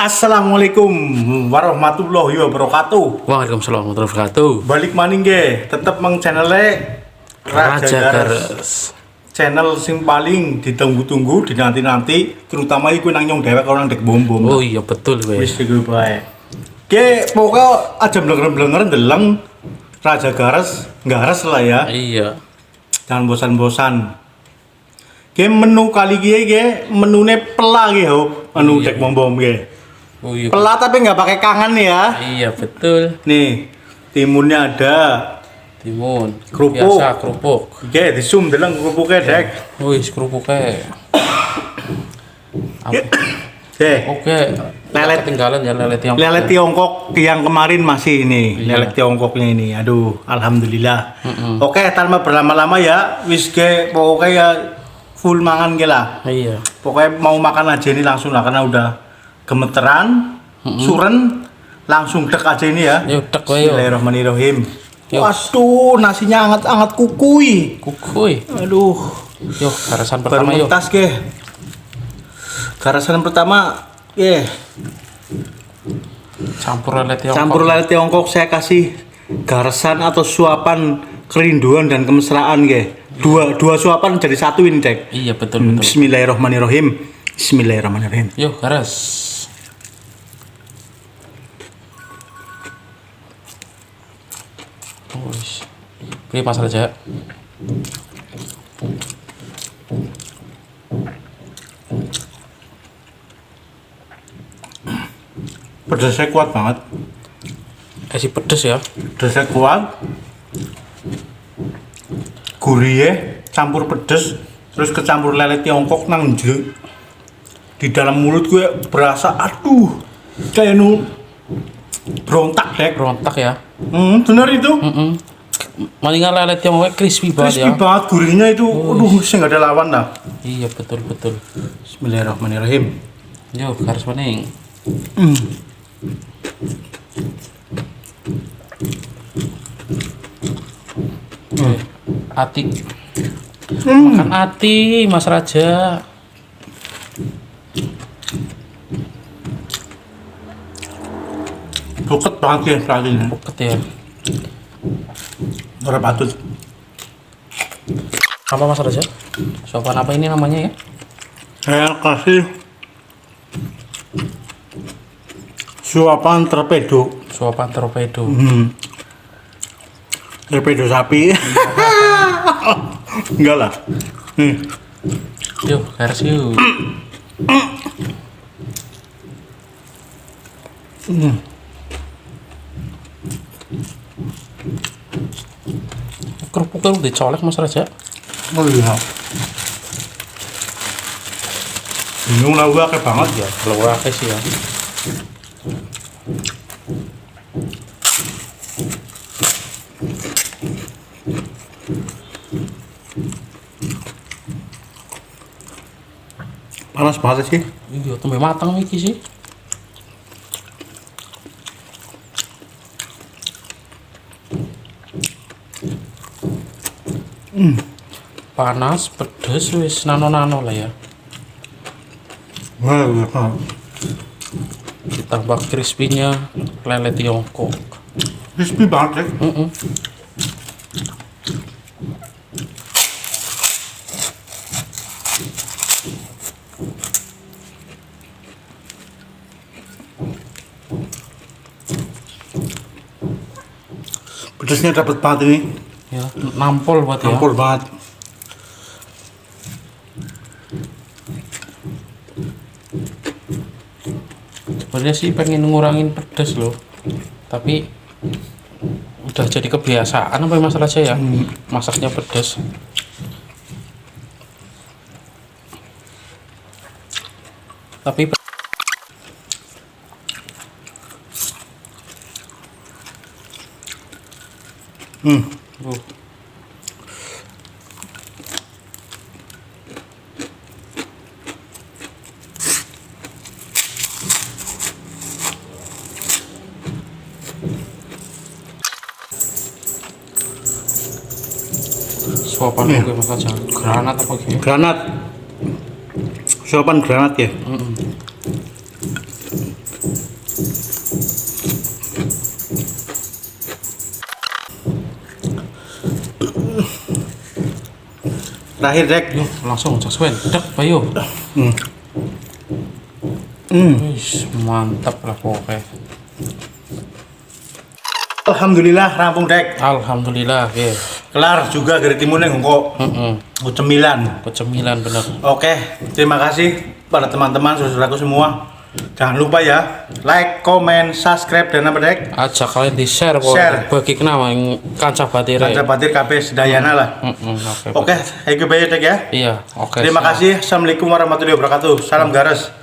Assalamualaikum warahmatullahi wabarakatuh. Waalaikumsalam warahmatullahi wabarakatuh. Balik maning ge, tetep mang channelnya Raja Gares. Channel sing paling ditunggu-tunggu, dinanti-nanti, terutama iku nang nyong dewek orang dek bom-bom. Oh iya betul kowe. Wis iku bae. Ge pokoknya aja blenger-blenger ndeleng Raja Gares, gares lah ya. Iya. Jangan bosan-bosan. Ge menu kali ge menune pela ge ho, anu dek bom-bom ge. Oh iya. Pela tapi nggak pakai kangen ya. Iya betul. Nih, timunnya ada. Timun. Kerupuk. Biasa kerupuk. Oke, di zoom deleng kerupuknya dek. Wis kerupuknya. Oke. Lele Ketinggalan ya lele Tiongkok. Lele Tiongkok yang kemarin masih ini. Iya. Lele Tiongkoknya ini. Aduh, alhamdulillah. Oke, tanpa berlama-lama ya. Wis ge pokoknya ya full mangan ge lah. Iya. Pokoknya mau makan aja ini langsung lah karena udah gemeteran, suren, langsung dek aja ini ya. Yuk dek wae yo. Bismillahirrahmanirrahim. Yuk. Waduh, nasinya anget-anget kukuy. Kukuy. Aduh, Yuk, garasan baru pertama yuk. mentas ke. Garasan pertama, Campur lele Tiongkok. campur lele Tiongkok saya kasih garasan atau suapan kerinduan dan kemesraan ke. Dua suapan jadi satu ini dek. Iya betul betul. Bismillahirrahmanirrahim. Bismillahirrahmanirrahim. Yuk, garas. Wis. Oke, pasal aja. Pedasnya kuat banget. Kasih pedes ya. Pedasnya kuat. Gurih campur pedes terus kecampur lele Tiongkok nang jero. Di dalam mulut gue berasa aduh kayak berontak dek. Berontak ya. Bener itu. Mendingan lele Tiongkok crispy banget Crispy ya. banget gurihnya itu. Aduh, saya nggak ada lawan lah. Iya betul betul. Bismillahirrahmanirrahim. Yo, garis maning. Ati. Makan ati, Mas Raja. Buket banget ya terakhirnya. Buket ya. Berapa patut? Apa Mas Raja? Sopan apa ini namanya ya? Saya kasih suapan torpedo. Suapan torpedo. Torpedo sapi. Enggak lah. Nih. Yuk, garis yuk. Kerupuknya udah dicolek Mas Raja. Oh iya. Bingung lah gue kayak banget ya. Kalau akeh sih ya. Panas banget sih. Iya, tuh matang iki sih. Panas, pedes, wis nano-nano lah ya. Wah, iya. Ditambah crispy-nya lele Tiongkok. Crispy banget deh. Pedasnya dapet banget ini. Ya, nampol buat ya. Campur banget. Sebenarnya sih pengen ngurangin pedes loh. Tapi udah jadi kebiasaan apa Mas Raja ya? Masaknya pedes. Tapi suapan gue Mas Raja. Granat apa gitu? Granat. Suapan granat ya. Terakhir Dek. Yuk, langsung caksuan. Dek, Bayu. Wis, mantap lah pokoknya. Alhamdulillah rampung Dek. Alhamdulillah, ya. Kelar juga dari timun yang kok cemilan. Kecemilan bener. Oke, terima kasih pada teman-teman saudaraku semua. Jangan lupa ya, like, comment, subscribe dan apa Dek? Ajak kalian di share Share. bagi kenapa yang kanca batir. Kanca batir KB sedayana lah. Oke. Oke, thank you banyak Dek ya. Iya, oke. Terima siap. kasih. Assalamualaikum warahmatullahi wabarakatuh. Salam gares.